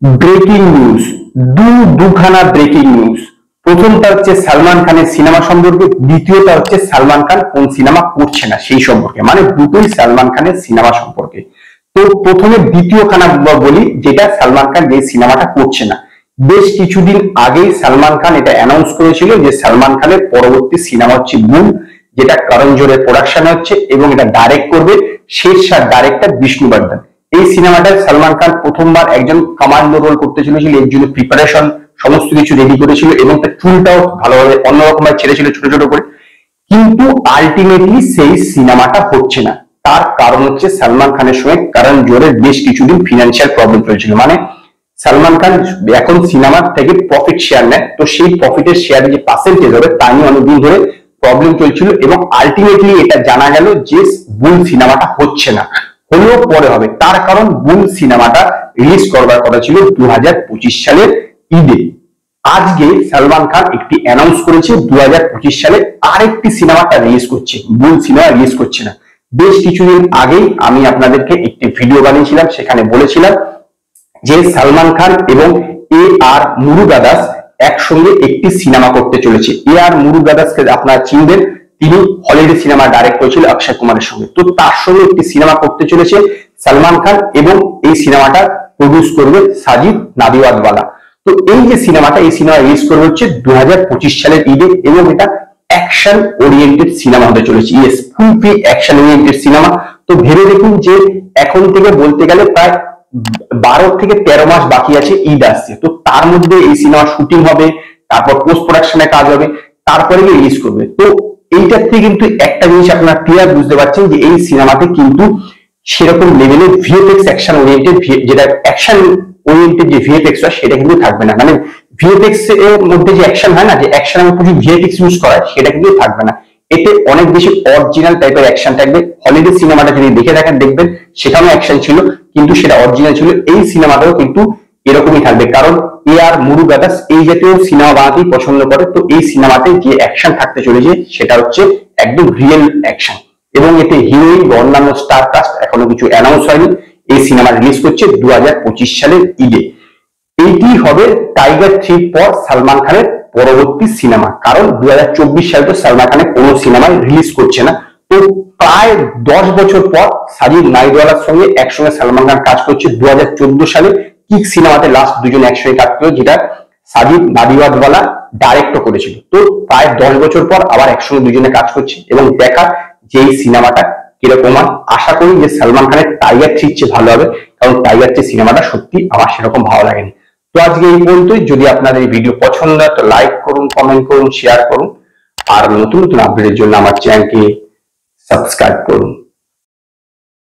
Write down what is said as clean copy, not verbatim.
Breaking news, দুখানা breaking news. প্রথমটা হচ্ছে সালমান খানের সিনেমা সম্পর্কে, দ্বিতীয়টা হচ্ছে সালমান খান কোন সিনেমা করছে না সেই সম্পর্কে, মানে দুটোই সালমান খানের সিনেমা সম্পর্কে। তো প্রথমে দ্বিতীয় খানা বলি, যেটা সালমান খান যে সিনেমাটা করছে না। বেশ কিছুদিন আগেই সালমান খান এটা অ্যানাউন্স করেছিল যে সালমান খানের পরবর্তী সিনেমা হচ্ছে বুল, যেটা করণ জোহরের প্রোডাকশন হচ্ছে এবং এটা ডাইরেক্ট করবে শেরশাহ ডাইরেক্টর বিষ্ণুবর্ধন। এই সিনেমাটায় সালমান খান প্রথমবার একজন কমান্ডো রোল করতে চলেছিল, এর জন্য প্রিপারেশন সমস্ত কিছু রেডি করেছিল এবং তার চুলটাও ভালোভাবে অন্যরকম ভাবে ছেড়েছিল ছোট ছোট করে। কিন্তু আলটিমেটলি সেই সিনেমাটা হচ্ছে না। তার কারণ হচ্ছে সালমান খানের সঙ্গে করণ জোহরের বেশ কিছুদিন ফিনান্সিয়াল প্রবলেম চলছিল। মানে সালমান খান এখন সিনেমার থেকে প্রফিট শেয়ার নেয়, তো সেই প্রফিটের শেয়ারের যে পার্সেন্টেজ হবে তা নিয়ে অনেকদিন ধরে প্রবলেম চলছিল এবং আলটিমেটলি এটা জানা গেল যে বুল সিনেমাটা হচ্ছে না, হলেও পরে হবে। তার কারণ বুল সিনেমাটা রিলিজ করবার কথা ছিল 2025 সালের ঈদে। আজকে সালমান খান একটি অ্যানাউন্স করেছে 2025 সালে আরেকটি সিনেমাটা রিলিজ করছে, বুল সিনেমা রিলিজ করছে না। বেশ কিছুদিন আগেই আমি আপনাদেরকে একটি ভিডিও বানিয়েছিলাম, সেখানে বলেছিলাম যে সালমান খান এবং আর মুরুগাদাস একসঙ্গে একটি সিনেমা করতে চলেছে। আর মুরুগাদাসকে আপনারা চিনবেন, তিনি হলিউড সিনেমা ডাইরেক্ট করেছিল অক্ষয় কুমারের সঙ্গে। তো তার সঙ্গে একটি সিনেমা করতে চলেছে সালমান খান এবং এই সিনেমাটা প্রডিউস করবে সাজিদ নাদিওয়াদওয়ালা। তো এই যে সিনেমাটা, এই সিনেমা রিলিজ করবে হচ্ছে 2025 সালের ঈদে এবং এটা অ্যাকশন ওরিয়েন্টেড সিনেমা হতে চলেছে। Yes, fully action oriented cinema. তো ভেবে দেখুন যে এখন থেকে বলতে গেলে প্রায় 12 থেকে 13 মাস বাকি আছে ঈদ আসছে। তো তার মধ্যে এই সিনেমা শুটিং হবে, তারপর পোস্ট প্রোডাকশনে কাজ হবে, তারপরে রিলিজ করবে। তো এইটার থেকে কিন্তু একটা জিনিস আপনারা ক্লিয়ার বুঝতে পারছেন যে এই সিনেমাতে কিন্তু সেরকম লেভেলের ভিএফএক্স অ্যাকশন ওরিয়েন্টেড, যেটা অ্যাকশন ওরিয়েন্টেড যে ভিএফএক্স হয় সেটা কিন্তু থাকবে না। মানে ভিএফএক্স এর মধ্যে যে অ্যাকশন হয় না, যে অ্যাকশন এর প্রচুর ভিএফএক্স ইউজ করা হয়, সেটা কিন্তু থাকবে না। এতে অনেক বেশি অরিজিনাল টাইপের অ্যাকশন থাকবে। হলিউড সিনেমাটা যদি দেখে থাকেন দেখবেন সেখানেও অ্যাকশন ছিল, কিন্তু সেটা অরিজিনাল ছিল। এই সিনেমাটাও কিন্তু এরকমই থাকবে, কারণ আর মুরুগাদাস এই জাতীয় সিনেমা বানাতেই পছন্দ করে। তো এই সিনেমাতে যে অ্যাকশন থাকতে চলেছে সেটা হচ্ছে একদম রিয়েল অ্যাকশন এবং এতে হিরোইন বা অন্যান্য স্টার কাস্ট এখনো কিছু অ্যানাউন্স হয়নি। এই সিনেমা রিলিজ করছে 2025 সালের ঈদে। এইটি হবে টাইগার 3 পর সালমান খানের পরবর্তী সিনেমা, কারণ 2024 সালে তো সালমান খানের কোনো সিনেমা রিলিজ করছে না। তো প্রায় 10 বছর পর সাজিদ নাদিওয়ালার সঙ্গে একসঙ্গে সালমান খান কাজ করছে। 2014 সালে কিক সিনেমাতে লাস্ট দুজন একসঙ্গে কাজ করলো, যেটা সাজিদ নাদিওয়ালা ডাইরেক্ট করেছিল। তো প্রায় 10 বছর পর আবার একসঙ্গে দুজনে কাজ করছে এবং দেখা যে এই সিনেমাটা কিরকম হয়। আশা করি যে সালমান খানের টাইগার 3 চেয়ে ভালো হবে, কারণ টাইগার 3 সিনেমাটা সত্যি আমার সেরকম ভালো লাগেনি। তো আজকে এই পর্যন্তই। যদি আপনাদের এই ভিডিও পছন্দ হয় তো লাইক করুন, কমেন্ট করুন, শেয়ার করুন, আর নতুন নতুন আপডেটের জন্য আমার চ্যানেলকে সাবস্ক্রাইব করুন।